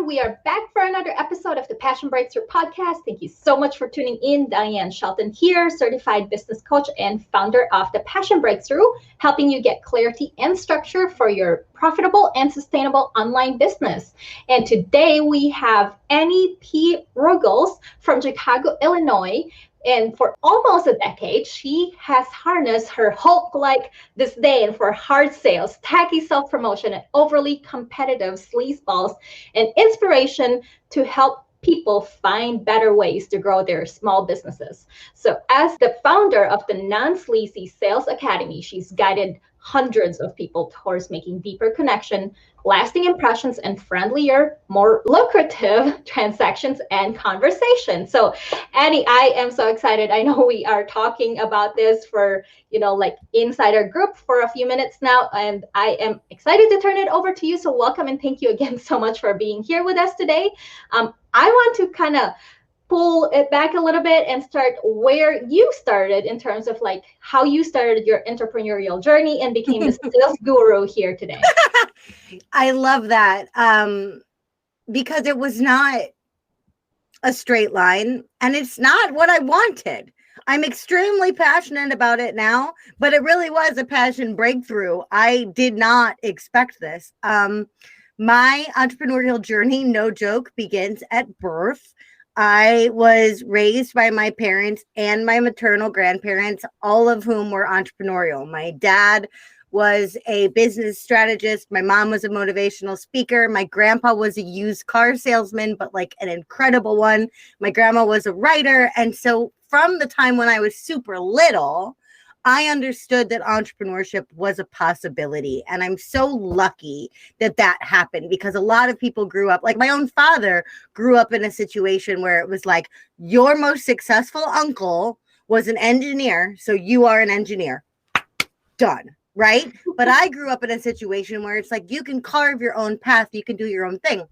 everyone. We are back for another episode of the Passion Breakthrough podcast. Thank you so much for tuning in. Dianne, Shelton here, certified business coach and founder of the Passion Breakthrough, helping you get clarity and structure for your profitable and sustainable online business. And today we have Annie P. Ruggles from Chicago, Illinois. And for almost a decade, she has harnessed her Hulk-like disdain for hard sales, tacky self-promotion, and overly competitive sleazeballs, and inspiration to help people find better ways to grow their small businesses. So as the founder of the Non-Sleazy Sales Academy, she's guided hundreds of people towards making deeper connection, lasting impressions, and friendlier, more lucrative transactions and conversations. So Annie, I am so excited. I know we are talking about this for, like insider group for a few minutes now, and I am excited to turn it over to you. So welcome and thank you again so much for being here with us today. I want to kind of pull it back a little bit and start where you started in terms of like how you started your entrepreneurial journey and became the sales guru here today. I love that because it was not a straight line and it's not what I wanted. I'm extremely passionate about it now, but it really was a passion breakthrough. I did not expect this. My entrepreneurial journey, no joke, begins at birth. I was raised by my parents and my maternal grandparents, all of whom were entrepreneurial. My dad was a business strategist. My mom was a motivational speaker. My grandpa was a used car salesman, but like an incredible one. My grandma was a writer. And so from the time when I was super little, I understood that entrepreneurship was a possibility. And I'm so lucky that that happened because a lot of people grew up, like my own father grew up in a situation where it was like, your most successful uncle was an engineer, so you are an engineer. Done, right? But I grew up in a situation where it's like, you can carve your own path, you can do your own thing.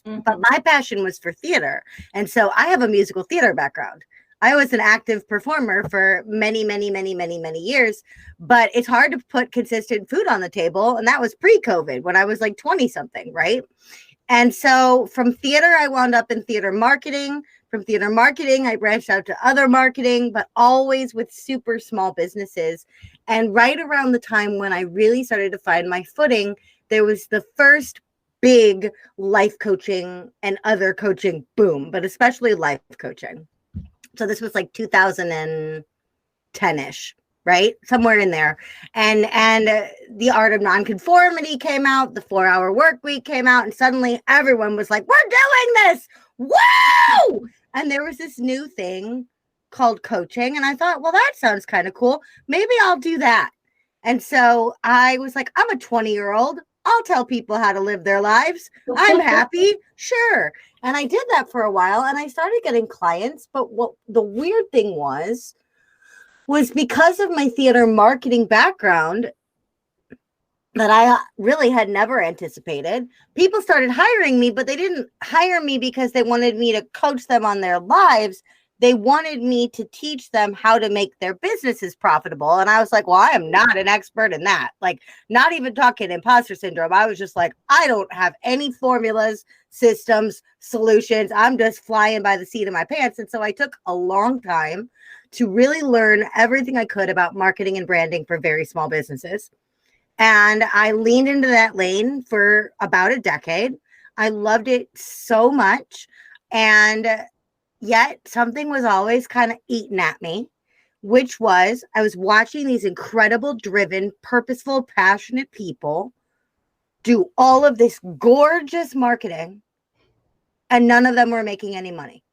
But my passion was for theater. And so I have a musical theater background. I was an active performer for many, many, many, many, many years, but it's hard to put consistent food on the table. And that was pre-COVID when I was like 20 something, right? And so from theater, I wound up in theater marketing. From theater marketing, I branched out to other marketing, but always with super small businesses. And right around the time when I really started to find my footing, there was the first big life coaching and other coaching boom, but especially life coaching. So this was like 2010-ish, right? Somewhere in there. And the Art of Nonconformity came out, the 4-Hour Work Week came out, and suddenly everyone was like, we're doing this. Woo! And there was this new thing called coaching. And I thought, well, that sounds kind of cool. Maybe I'll do that. And so I was like, I'm a 20-year-old. I'll tell people how to live their lives. I'm happy. Sure. And I did that for a while and I started getting clients. But what the weird thing was because of my theater marketing background that I really had never anticipated, people started hiring me, but they didn't hire me because they wanted me to coach them on their lives. They wanted me to teach them how to make their businesses profitable. And I was like, well, I am not an expert in that. Like, not even talking imposter syndrome. I was just like, I don't have any formulas, systems, solutions. I'm just flying by the seat of my pants. And so I took a long time to really learn everything I could about marketing and branding for very small businesses. And I leaned into that lane for about a decade. I loved it so much. And yet something was always kind of eating at me, which was I was watching these incredible, driven, purposeful, passionate people do all of this gorgeous marketing, and none of them were making any money.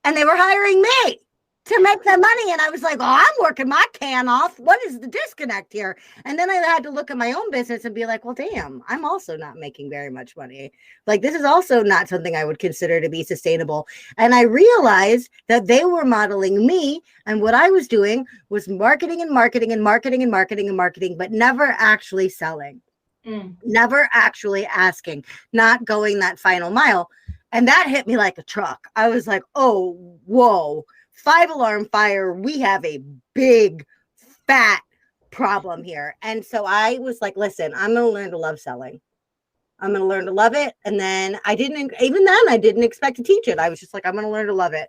And they were hiring me to make that money. And I was like, oh, I'm working my can off. What is the disconnect here? And then I had to look at my own business and be like, well, damn, I'm also not making very much money. Like, this is also not something I would consider to be sustainable. And I realized that they were modeling me. And what I was doing was marketing and marketing and marketing and marketing and marketing, but never actually selling, never actually asking, not going that final mile. And that hit me like a truck. I was like, oh, whoa. 5-alarm fire, we have a big, fat problem here. And so I was like, listen, I'm going to learn to love selling. I'm going to learn to love it. And then I didn't expect to teach it. I was just like, I'm going to learn to love it.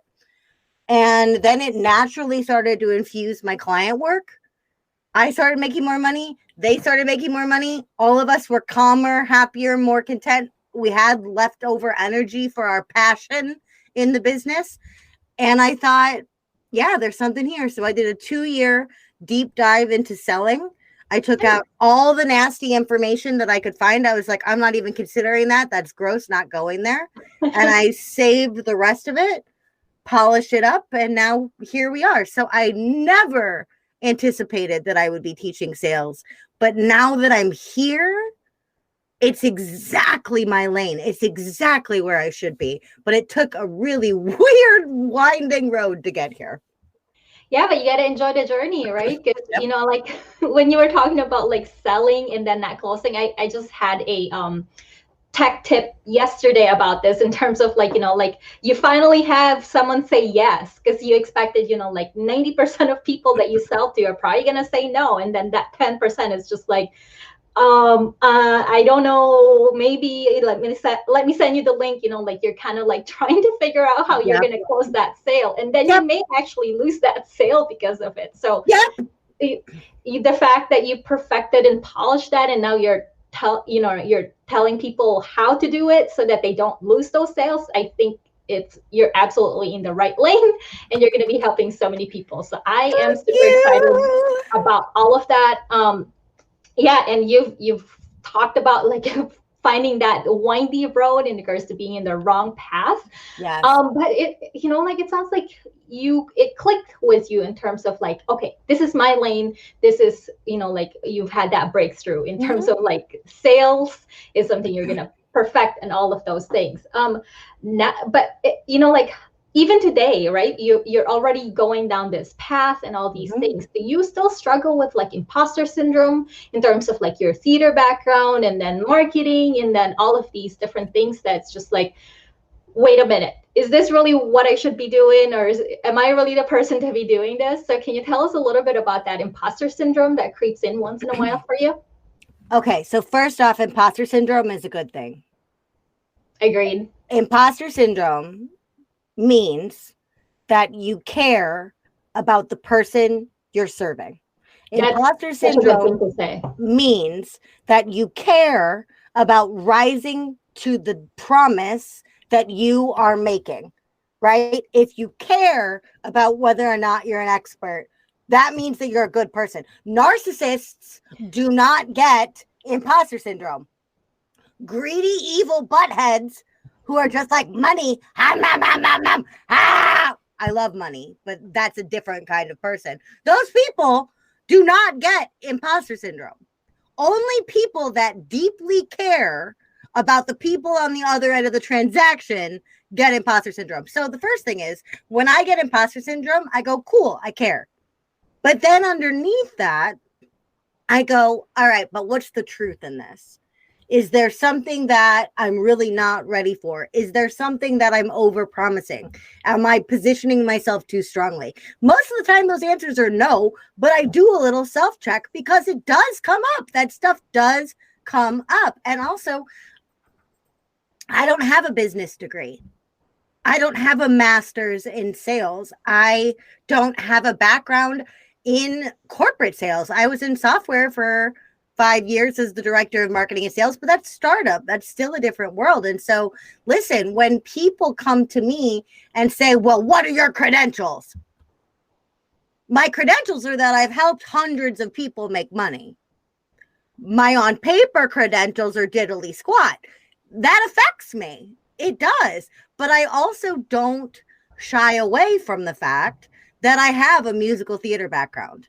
And then it naturally started to infuse my client work. I started making more money. They started making more money. All of us were calmer, happier, more content. We had leftover energy for our passion in the business. And I thought, yeah, there's something here. So I did a 2-year deep dive into selling. I took out all the nasty information that I could find. I was like, I'm not even considering that. That's gross, not going there. And I saved the rest of it, polished it up, and now here we are. So I never anticipated that I would be teaching sales. But now that I'm here, it's exactly my lane. It's exactly where I should be. But it took a really weird, winding road to get here. Yeah, but you got to enjoy the journey, right? Because, like when you were talking about like selling and then that closing, I just had a tech tip yesterday about this in terms of like, like you finally have someone say yes, because you expected, like 90% of people that you sell to are probably going to say no. And then that 10% is just like, I don't know, maybe let me send you the link, like you're kind of like trying to figure out how you're going to close that sale. And then you may actually lose that sale because of it. So the fact that you perfected and polished that, and now you're telling people how to do it so that they don't lose those sales, I think you're absolutely in the right lane, and you're going to be helping so many people. So I am super excited about all of that. Yeah, and you've talked about like finding that windy road in regards to being in the wrong path. Yes. But it it sounds like it clicked with you in terms of like, okay, this is my lane. This is like you've had that breakthrough in terms of like sales is something you're gonna perfect and all of those things. But like even today, right? You're already going down this path and all these things. Do you still struggle with like imposter syndrome in terms of like your theater background and then marketing and then all of these different things that's just like, wait a minute, is this really what I should be doing? Or am I really the person to be doing this? So can you tell us a little bit about that imposter syndrome that creeps in once in a while for you? Okay, so first off, imposter syndrome is a good thing. Agreed. Imposter syndrome means that you care about the person you're serving. Imposter syndrome means that you care about rising to the promise that you are making, right? If you care about whether or not you're an expert, that means that you're a good person. Narcissists do not get imposter syndrome. Greedy, evil buttheads who are just like money. I love money, but that's a different kind of person. Those people do not get imposter syndrome. Only people that deeply care about the people on the other end of the transaction get imposter syndrome. So the first thing is, when I get imposter syndrome, I go, cool, I care. But then underneath that, I go, all right, but what's the truth in this? Is there something that I'm really not ready for? Is there something that I'm over-promising? Am I positioning myself too strongly? Most of the time, those answers are no, but I do a little self-check because it does come up. That stuff does come up. And also, I don't have a business degree. I don't have a master's in sales. I don't have a background in corporate sales. I was in software for 5 years as the director of marketing and sales, but that's startup. That's still a different world. And so, listen, when people come to me and say, well, what are your credentials? My credentials are that I've helped hundreds of people make money. My on paper credentials are diddly squat. That affects me. It does. But I also don't shy away from the fact that I have a musical theater background.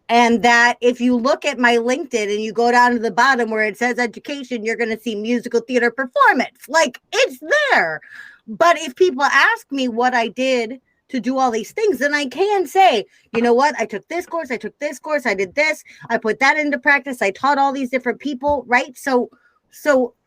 And that if you look at my LinkedIn and you go down to the bottom where it says education, you're going to see musical theater performance. Like, it's there. But if people ask me what I did to do all these things, then I can say, you know what? I took this course. I took this course. I did this. I put that into practice. I taught all these different people, right? So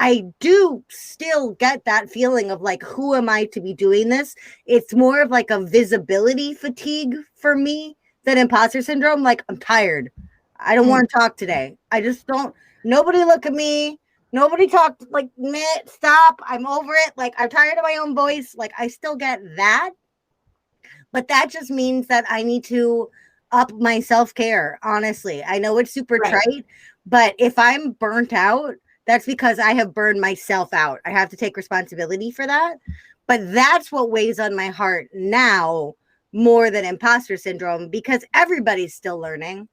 I do still get that feeling of like, who am I to be doing this? It's more of like a visibility fatigue for me than imposter syndrome. Like, I'm tired. I don't want to talk today. I just don't. Nobody look at me. Nobody talked like, meh, stop. I'm over it. Like, I'm tired of my own voice. Like, I still get that. But that just means that I need to up my self-care. Honestly, I know it's super Right. trite, but if I'm burnt out, that's because I have burned myself out. I have to take responsibility for that. But that's what weighs on my heart now more than imposter syndrome, because everybody's still learning.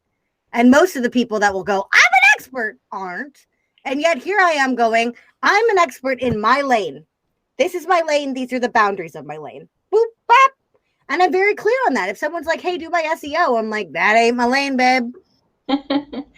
And most of the people that will go, I'm an expert, aren't. And yet here I am going, I'm an expert in my lane. This is my lane. These are the boundaries of my lane. Boop, bop. And I'm very clear on that. If someone's like, hey, do my SEO, I'm like, that ain't my lane, babe.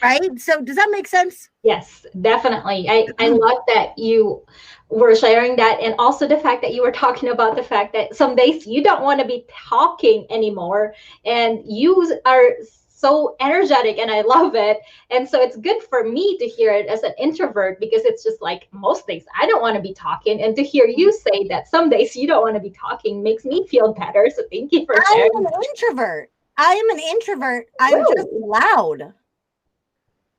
Right? So does that make sense? Yes, definitely. I love that you were sharing that, and also the fact that you were talking about the fact that some days you don't want to be talking anymore, and you are so energetic, and I love it. And so it's good for me to hear it as an introvert, because it's just like most days I don't want to be talking, and to hear you say that some days you don't want to be talking makes me feel better. So thank you for sharing. I'm an introvert. I am an introvert. I'm Whoa. just loud.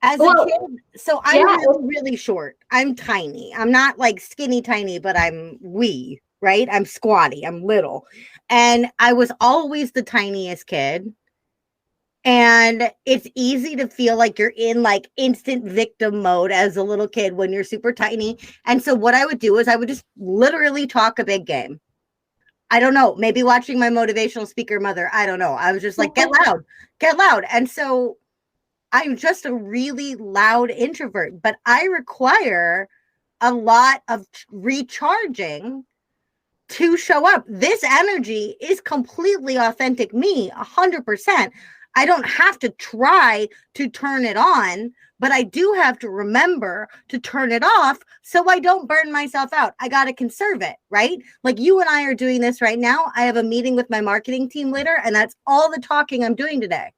As a Well, kid, so I'm yeah, really, really short. I'm tiny. I'm not like skinny tiny, but I'm wee, right? I'm squatty. I'm little. And I was always the tiniest kid. And it's easy to feel like you're in like instant victim mode as a little kid when you're super tiny. And so what I would do is I would just literally talk a big game. I don't know, maybe watching my motivational speaker mother. I don't know. I was just like, get loud, get loud. And so I'm just a really loud introvert, but I require a lot of recharging to show up. This energy is completely authentic me, 100%. I don't have to try to turn it on, but I do have to remember to turn it off so I don't burn myself out. I got to conserve it, right? Like you and I are doing this right now. I have a meeting with my marketing team later, and that's all the talking I'm doing today.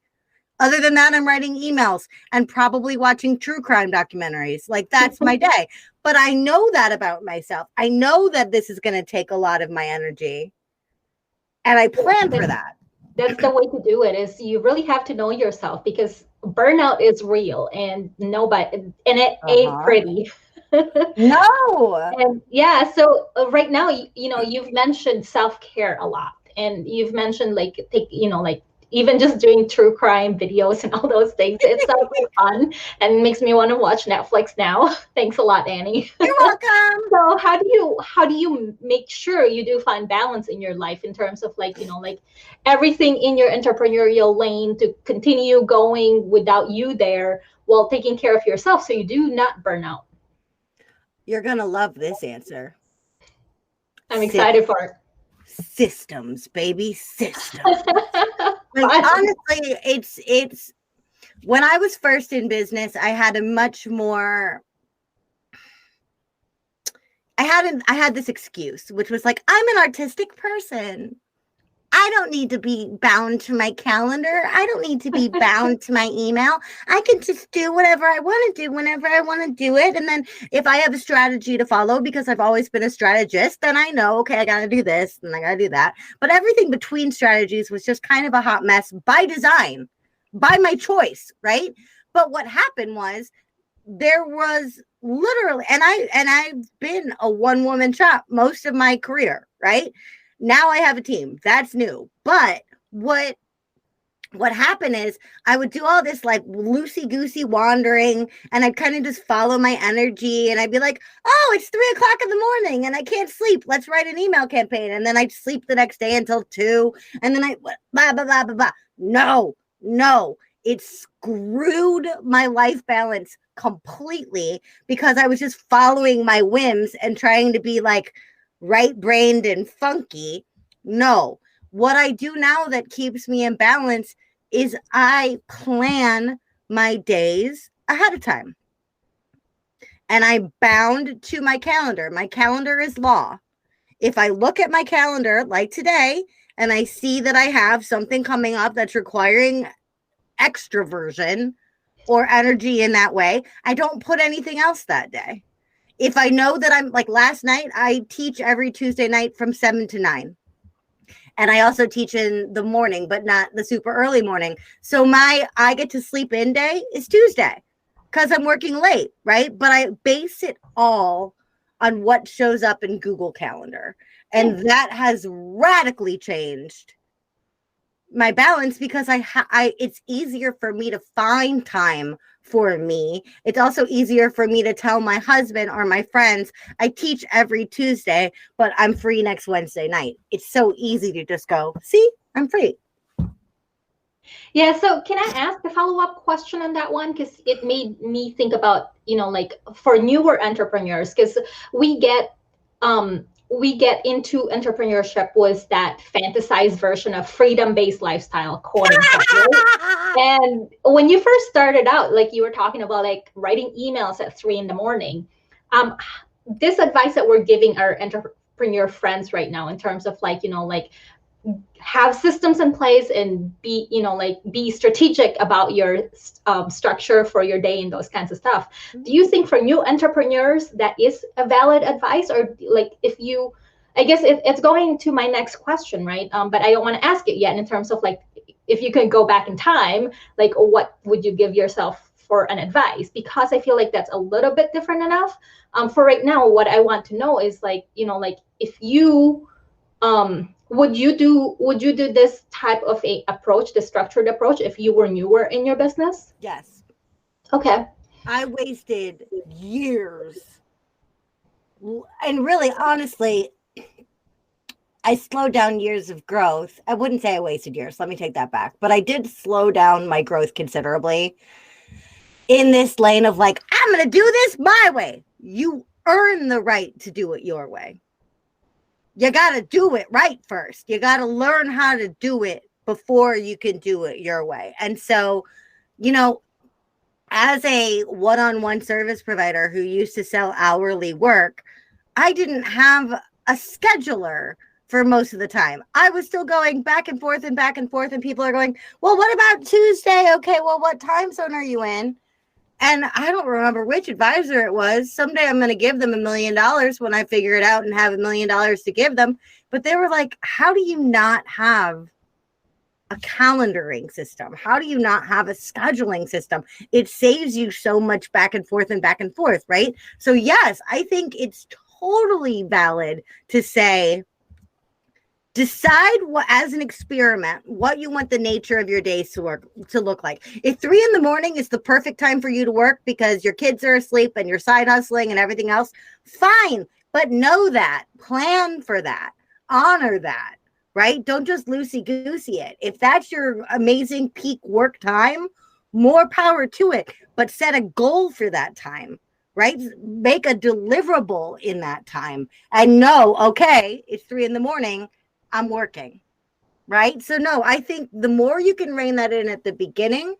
Other than that, I'm writing emails and probably watching true crime documentaries. Like that's my day. But I know that about myself. I know that this is going to take a lot of my energy. And I plan for that. That's the way to do it. Is you really have to know yourself, because burnout is real, and nobody, and it ain't pretty. No. And yeah, so right now, you've mentioned self-care a lot, and you've mentioned like like even just doing true crime videos and all those things. It sounds like fun and makes me want to watch Netflix now. Thanks a lot, Annie. You're welcome. So how do you make sure you do find balance in your life, in terms of like like everything in your entrepreneurial lane to continue going without you there, while taking care of yourself so you do not burn out? You're going to love this answer. I'm excited for it. Systems, baby, systems. Like, honestly, it's when I was first in business, I had a much more I had this excuse, which was like, I'm an artistic person. I don't need to be bound to my calendar. I don't need to be bound to my email. I can just do whatever I want to do whenever I want to do it. And then if I have a strategy to follow, because I've always been a strategist, then I know, okay, I got to do this and I got to do that. But everything between strategies was just kind of a hot mess by design, by my choice, right? But what happened was there was literally, and I've been a one-woman shop most of my career, right? Now I have a team. That's new. But what happened is I would do all this like loosey-goosey wandering, and I'd kind of just follow my energy, and I'd be like, oh, it's 3:00 in the morning and I can't sleep. Let's write an email campaign. And then I'd sleep the next day until 2. And then blah, blah, blah, blah, blah. No. It screwed my life balance completely, because I was just following my whims and trying to be like right-brained and funky. No, what I do now that keeps me in balance is I plan my days ahead of time. And I'm bound to my calendar. My calendar is law. If I look at my calendar like today and I see that I have something coming up that's requiring extroversion or energy in that way, I don't put anything else that day. If I know that I'm like last night, I teach every Tuesday night from 7 to 9. And I also teach in the morning, but not the super early morning. So I get to sleep in day is Tuesday. because I'm working late, right? But I base it all on what shows up in Google Calendar. And that has radically changed my balance because it's easier for me to find time for me. It's also easier for me to tell my husband or my friends, I teach every Tuesday, but I'm free next Wednesday night. It's so easy to just go, see, I'm free. Yeah, so can I ask a follow-up question on that one? Because it made me think about, like for newer entrepreneurs, because we get into entrepreneurship was that fantasized version of freedom-based lifestyle, quote unquote. Right? And when you first started out, like you were talking about like writing emails at 3 a.m, this advice that we're giving our entrepreneur friends right now in terms of like, have systems in place and be strategic about your structure for your day and those kinds of stuff. Do you think for new entrepreneurs that is a valid advice? Or like I guess it's going to my next question, right? But I don't want to ask it yet in terms of like, if you could go back in time, like what would you give yourself for an advice? Because I feel like that's a little bit different enough. For right now, what I want to know is like, if you would you do this type of a approach, the structured approach, if you were newer in your business? Yes. Okay. I wasted years. And really, honestly, I slowed down years of growth. I wouldn't say I wasted years. Let me take that back. But I did slow down my growth considerably in this lane of like, I'm going to do this my way. You earn the right to do it your way. You got to do it right first. You got to learn how to do it before you can do it your way. And so, as a one-on-one service provider who used to sell hourly work, I didn't have a scheduler for most of the time. I was still going back and forth, and people are going, well, what about Tuesday? Okay, well, what time zone are you in? And I don't remember which advisor it was. Someday I'm going to give them $1 million when I figure it out and have $1 million to give them. But they were like, how do you not have a calendaring system? How do you not have a scheduling system? It saves you so much back and forth, right? So yes, I think it's totally valid to say, decide what, as an experiment, what you want the nature of your days to look like. If 3 a.m. is the perfect time for you to work because your kids are asleep and you're side hustling and everything else, fine. But know that, plan for that, honor that, right? Don't just loosey-goosey it. If that's your amazing peak work time, more power to it, but set a goal for that time, right? Make a deliverable in that time and know, okay, it's 3 a.m, I'm working, right? So no, I think the more you can rein that in at the beginning,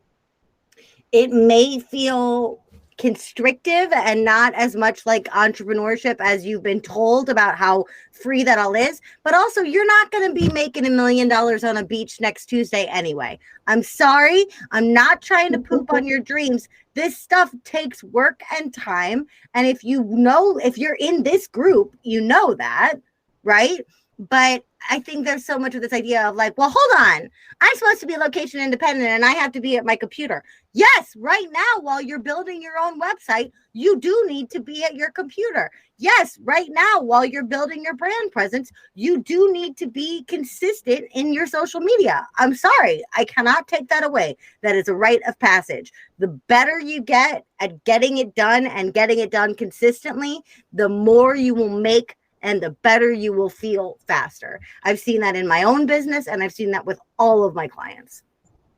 it may feel constrictive and not as much like entrepreneurship as you've been told about how free that all is. But also, you're not going to be making $1 million on a beach next Tuesday anyway. I'm sorry. I'm not trying to poop on your dreams. This stuff takes work and time. And if you're in this group, you know that, right? But I think there's so much of this idea of like, well, hold on, I'm supposed to be location independent and I have to be at my computer. Yes, right now, while you're building your own website, you do need to be at your computer. Yes, right now, while you're building your brand presence, you do need to be consistent in your social media. I'm sorry, I cannot take that away. That is a rite of passage. The better you get at getting it done and getting it done consistently, the more you will make and the better you will feel faster. I've seen that in my own business, and I've seen that with all of my clients.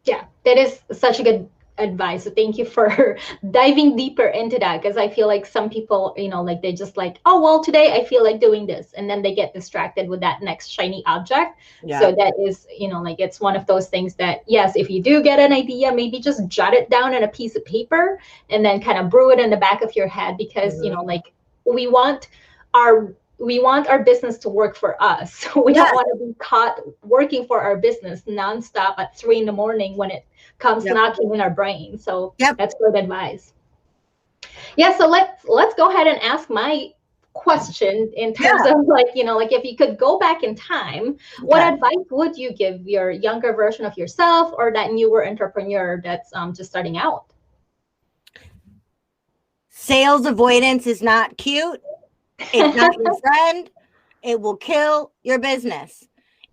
Yeah, that is such a good advice. So thank you for diving deeper into that, because I feel like some people, like they just like, oh, well, today I feel like doing this. And then they get distracted with that next shiny object. Yeah. So that is, like it's one of those things that, yes, if you do get an idea, maybe just jot it down on a piece of paper and then kind of brew it in the back of your head, because, like we want our business to work for us. We don't want to be caught working for our business nonstop at 3 a.m. when it comes knocking in our brain. So that's good advice. Yeah. So let's go ahead and ask my question in terms of like if you could go back in time, what advice would you give your younger version of yourself or that newer entrepreneur that's just starting out? Sales avoidance is not cute. It's not your friend. It will kill your business.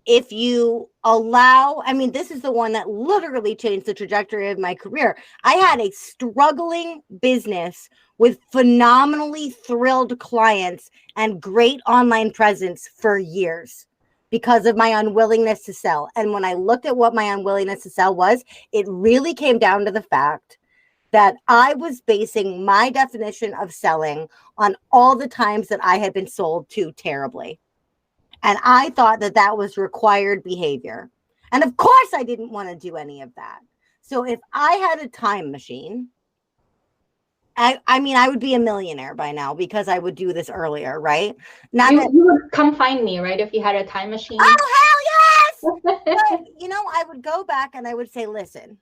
If you allow, I mean, this is the one that literally changed the trajectory of my career. I had a struggling business with phenomenally thrilled clients and great online presence for years because of my unwillingness to sell. And when I looked at what my unwillingness to sell was, it really came down to the fact that I was basing my definition of selling on all the times that I had been sold to terribly. And I thought that that was required behavior. And of course, I didn't want to do any of that. So if I had a time machine, I mean, I would be a millionaire by now because I would do this earlier, right? You would come find me, right? If you had a time machine. Oh, hell yes! But, you know, I would go back and I would say, listen,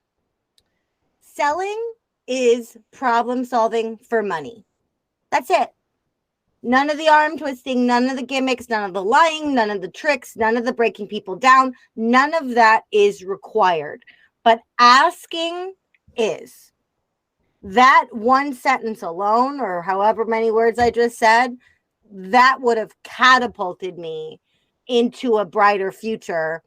selling is problem solving for money. That's it. None of the arm twisting, none of the gimmicks, none of the lying, none of the tricks, none of the breaking people down. None of that is required. But asking is. That one sentence alone, or however many words I just said, that would have catapulted me into a brighter future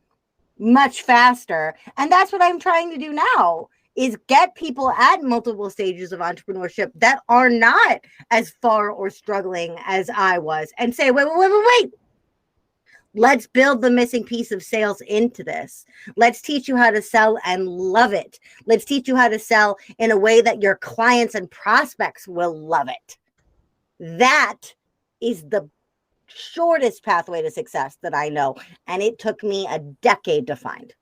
much faster. And that's what I'm trying to do now. Is get people at multiple stages of entrepreneurship that are not as far or struggling as I was and say, wait. Let's build the missing piece of sales into this. Let's teach you how to sell and love it. Let's teach you how to sell in a way that your clients and prospects will love it. That is the shortest pathway to success that I know. And it took me a decade to find.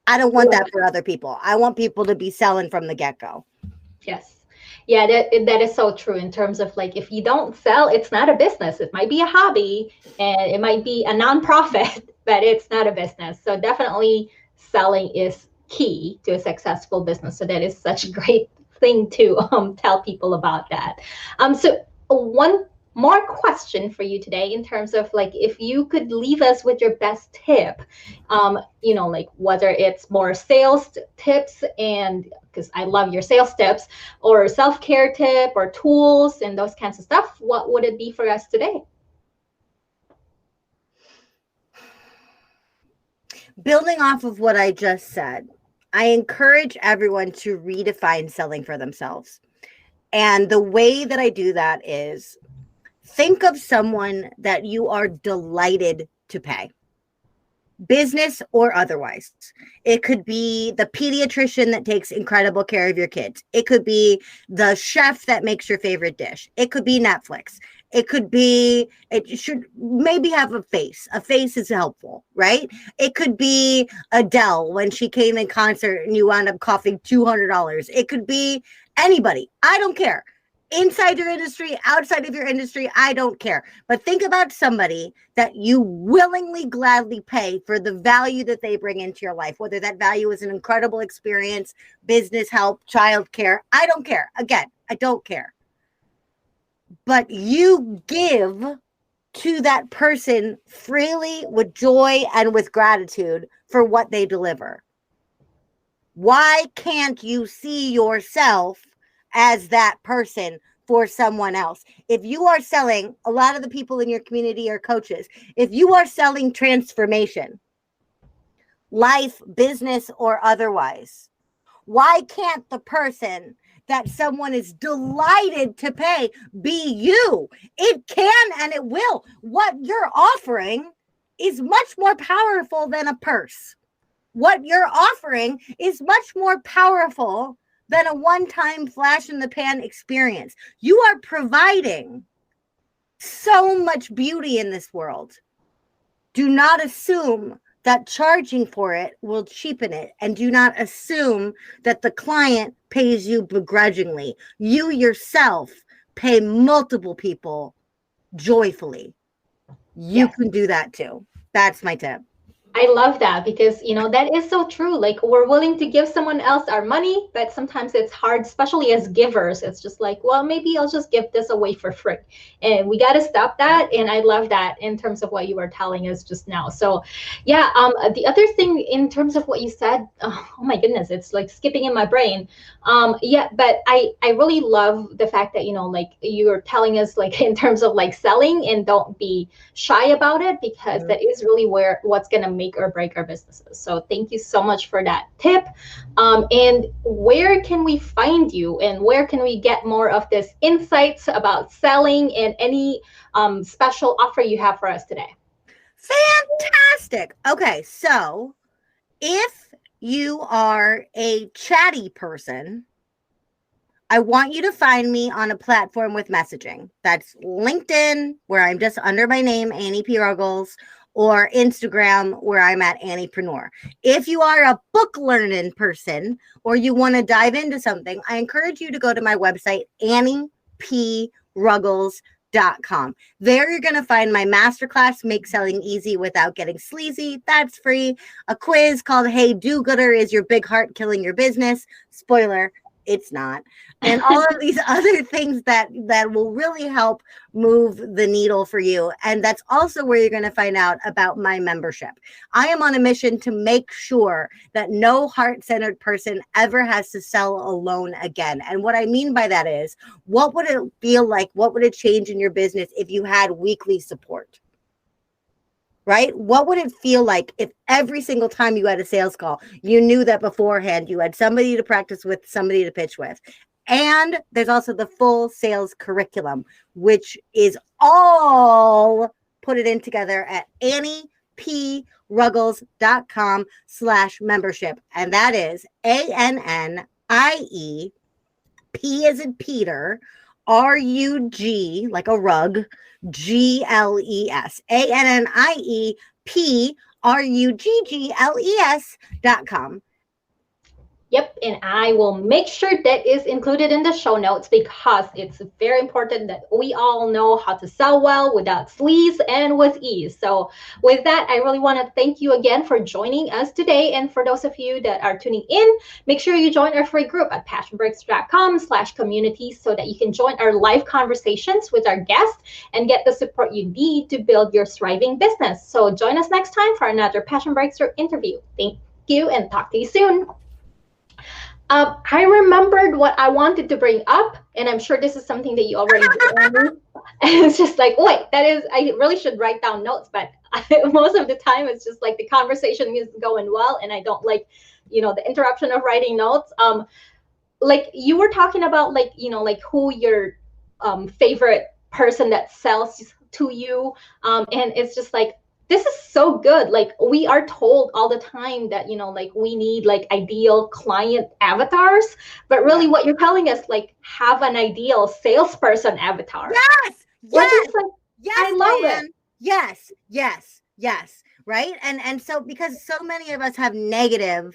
I don't want that for other people. I want people to be selling from the get-go. Yes. Yeah, that is so true in terms of like, if you don't sell, it's not a business. It might be a hobby and it might be a nonprofit, but it's not a business. So definitely selling is key to a successful business. So that is such a great thing to tell people about that. So one more question for you today in terms of like, if you could leave us with your best tip, you know, like whether it's more sales tips, and because I love your sales tips, or self-care tip or tools and those kinds of stuff, what would it be for us today? Building off of what I just said, I encourage everyone to redefine selling for themselves. And the way that I do that is think of someone that you are delighted to pay, business or otherwise. It could be the pediatrician that takes incredible care of your kids. It could be the chef that makes your favorite dish. It could be Netflix. It could be, it should maybe have a face. A face is helpful, right? It could be Adele when she came in concert and you wound up coughing $200. It could be anybody. I don't care. Inside your industry, outside of your industry, I don't care. But think about somebody that you willingly, gladly pay for the value that they bring into your life, whether that value is an incredible experience, business help, childcare. I don't care. Again, I don't care. But you give to that person freely, with joy and with gratitude for what they deliver. Why can't you see yourself as that person for someone else? If you are selling, a lot of the people in your community are coaches. If you are selling transformation, life, business, or otherwise, why can't the person that someone is delighted to pay be you? It can and it will. What you're offering is much more powerful than a purse. What you're offering is much more powerful than a one-time flash in the pan experience. You are providing so much beauty in this world. Do not assume that charging for it will cheapen it, and do not assume that the client pays you begrudgingly. You yourself pay multiple people joyfully. You can do that too. That's my tip. I love that because, that is so true. Like we're willing to give someone else our money, but sometimes it's hard, especially as givers. It's just like, well, maybe I'll just give this away for free. And we got to stop that. And I love that in terms of what you were telling us just now. So yeah, the other thing in terms of what you said, oh my goodness, it's like skipping in my brain. Yeah, but I really love the fact that, like you're telling us like in terms of like selling, and don't be shy about it, because that is really where what's going to make or break our businesses. So thank you so much for that tip. And where can we find you, and where can we get more of this insights about selling, and any special offer you have for us today? Fantastic. Okay, so if you are a chatty person, I want you to find me on a platform with messaging. That's LinkedIn, where I'm just under my name, Annie P. Ruggles, or Instagram, where I'm at Anniepreneur. If you are a book learning person, or you want to dive into something, I encourage you to go to my website, AnniePRuggles.com. There you're going to find my masterclass, Make Selling Easy Without Getting Sleazy. That's free. A quiz called Hey Do-Gooder, Is Your Big Heart Killing Your Business? Spoiler, it's not. And all of these other things that will really help move the needle for you. And that's also where you're going to find out about my membership. I am on a mission to make sure that no heart-centered person ever has to sell alone again. And what I mean by that is, what would it feel like? What would it change in your business if you had weekly support? Right? What would it feel like if every single time you had a sales call, you knew that beforehand you had somebody to practice with, somebody to pitch with? And there's also the full sales curriculum, which is all put it in together at AnniePRuggles.com/membership. And that is ANNIE, P as in Peter, RUG, like a rug, GLES, ANNIEPRUGGLES.com. Yep, and I will make sure that is included in the show notes, because it's very important that we all know how to sell well without sleaze and with ease. So with that, I really want to thank you again for joining us today. And for those of you that are tuning in, make sure you join our free group at passionbreaks.com/community, so that you can join our live conversations with our guests and get the support you need to build your thriving business. So join us next time for another Passion Breakthrough interview. Thank you, and talk to you soon. I remembered what I wanted to bring up, and I'm sure this is something that you already did. And it's just like, wait, I really should write down notes, but most of the time it's just like the conversation is going well, and I don't like, the interruption of writing notes. Like you were talking about, like, like who your favorite person that sells to you, and it's just like, this is so good. Like we are told all the time that, like we need like ideal client avatars, but really what you're telling us, like, have an ideal salesperson avatar. Yes. Yes. Like, yes. I love it. Yes. Right. And so, because so many of us have negative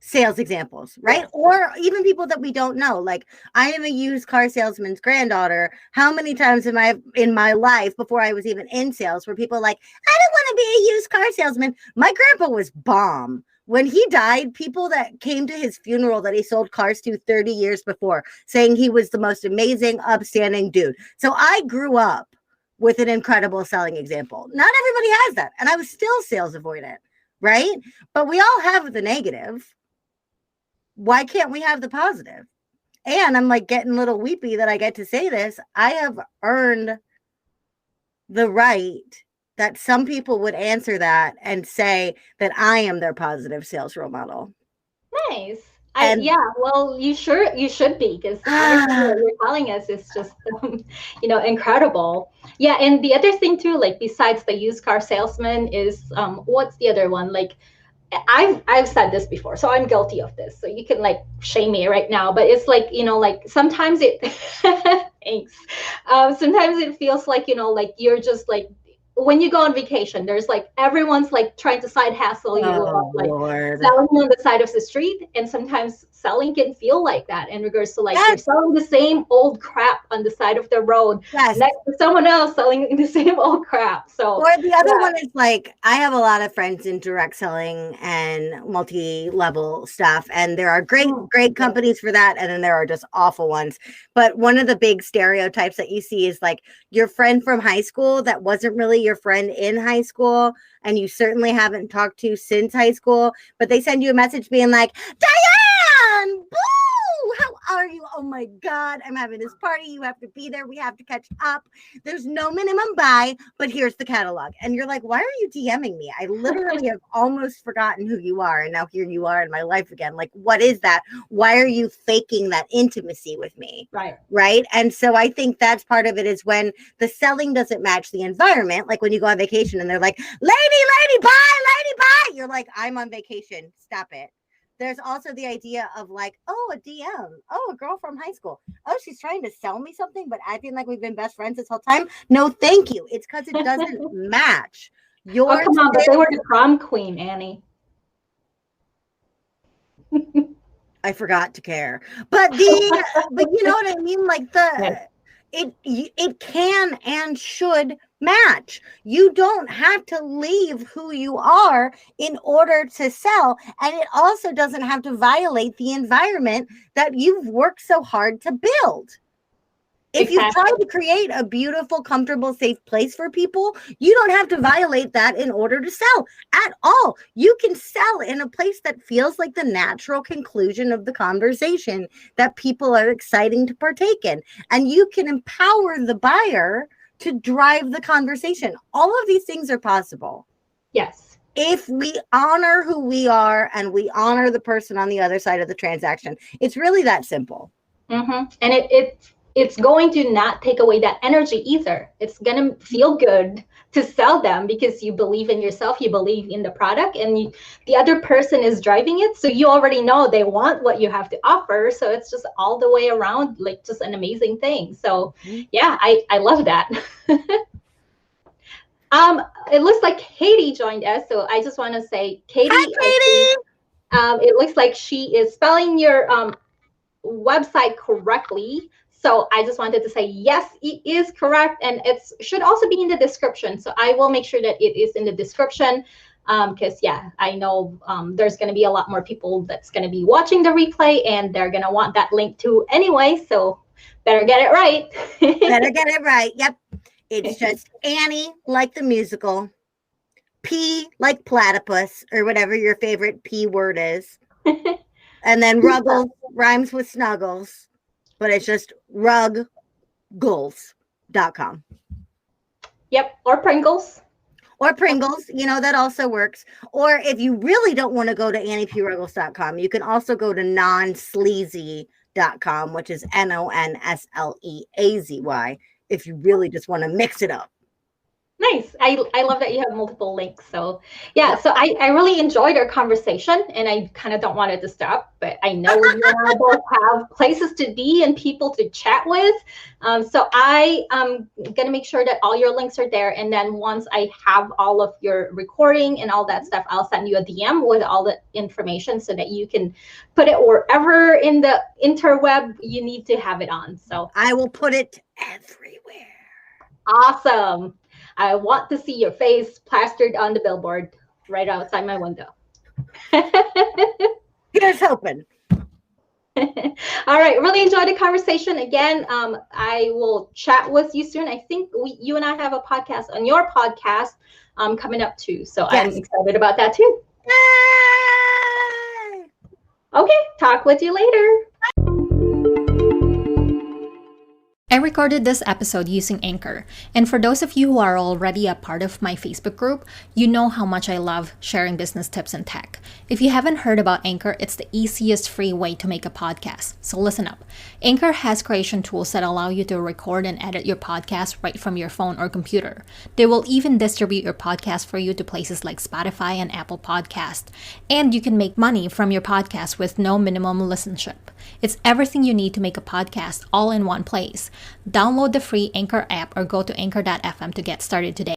sales examples, right? Yes. Or even people that we don't know. Like, I am a used car salesman's granddaughter. How many times am I in my life before I was even in sales where people are like, I don't want to be a used car salesman. My grandpa was bomb. When he died, people that came to his funeral that he sold cars to 30 years before, saying he was the most amazing, upstanding dude. So I grew up with an incredible selling example. Not everybody has that. And I was still sales avoidant, right? But we all have the negative. Why can't we have the positive? And I'm like getting a little weepy that I get to say this. I have earned the right that some people would answer that and say that I am their positive sales role model. Nice. Yeah, well, you should be, because what you're telling us is just, incredible. Yeah, and the other thing too, like besides the used car salesman, is what's the other one? Like, I've said this before, so I'm guilty of this. So you can like shame me right now, but it's like, like sometimes it, thanks. Sometimes it feels like, like you're just like when you go on vacation, there's like everyone's like trying to side hustle you, like Lord. selling on the side of the street, and sometimes selling can feel like that in regards to like you're Yes. selling the same old crap on the side of the road Yes. next to someone else selling the same old crap. So Or the other one is like, I have a lot of friends in direct selling and multi-level stuff, and there are great companies for that, and then there are just awful ones. But one of the big stereotypes that you see is like your friend from high school that wasn't really your friend in high school, and you certainly haven't talked to since high school, but they send you a message being like, Dianne, boo! How are you? Oh my God, I'm having this party. You have to be there. We have to catch up. There's no minimum buy, but here's the catalog. And you're like, why are you DMing me? I literally have almost forgotten who you are. And now here you are in my life again. Like, what is that? Why are you faking that intimacy with me? Right. And so I think that's part of it, is when the selling doesn't match the environment. Like when you go on vacation and they're like, lady, bye. You're like, I'm on vacation. Stop it. There's also the idea of like, oh, a DM. Oh, a girl from high school. Oh, she's trying to sell me something, but acting like we've been best friends this whole time. No, thank you. It's because it doesn't match. Oh, come on, but they were the prom queen, Annie. I forgot to care. But but you know what I mean? Like it can and should match. You don't have to leave who you are in order to sell. And it also doesn't have to violate the environment that you've worked so hard to build. If you try to create a beautiful, comfortable, safe place for people, you don't have to violate that in order to sell at all. You can sell in a place that feels like the natural conclusion of the conversation that people are exciting to partake in. And you can empower the buyer to drive the conversation. All of these things are possible. Yes. If we honor who we are and we honor the person on the other side of the transaction, it's really that simple. Mm-hmm. And it's going to not take away that energy either. It's going to feel good to sell them because you believe in yourself, you believe in the product, and the other person is driving it. So you already know they want what you have to offer. So it's just all the way around, like just an amazing thing. So yeah, I love that. It looks like Katie joined us. So I just want to say, Katie, hi, Katie. It looks like she is spelling your website correctly. So I just wanted to say, yes, it is correct. And it should also be in the description. So I will make sure that it is in the description because, yeah, I know there's going to be a lot more people that's going to be watching the replay and they're going to want that link too anyway. So better get it right. Better get it right. Yep. It's just Annie, like the musical, P like platypus, or whatever your favorite P word is. And then Ruggles rhymes with snuggles. But it's just ruggles.com. Yep, or Pringles. Or Pringles, you know, that also works. Or if you really don't want to go to AnniePRuggles.com, you can also go to nonsleazy.com, which is NONSLEAZY, if you really just want to mix it up. Nice. I love that you have multiple links. So yeah, so I really enjoyed our conversation and I kind of don't want it to stop, but I know you and I both have places to be and people to chat with. So I am going to make sure that all your links are there. And then once I have all of your recording and all that stuff, I'll send you a DM with all the information so that you can put it wherever in the interweb you need to have it on. So I will put it everywhere. Awesome. I want to see your face plastered on the billboard right outside my window. Here's hoping. All right. Really enjoyed the conversation. Again, I will chat with you soon. I think you and I have a podcast on your podcast coming up too. So yes. I'm excited about that too. Yay! Okay. Talk with you later. I recorded this episode using Anchor, and for those of you who are already a part of my Facebook group, you know how much I love sharing business tips and tech. If you haven't heard about Anchor, it's the easiest free way to make a podcast, so listen up. Anchor has creation tools that allow you to record and edit your podcast right from your phone or computer. They will even distribute your podcast for you to places like Spotify and Apple Podcast, and you can make money from your podcast with no minimum listenership. It's everything you need to make a podcast all in one place. Download the free Anchor app or go to anchor.fm to get started today.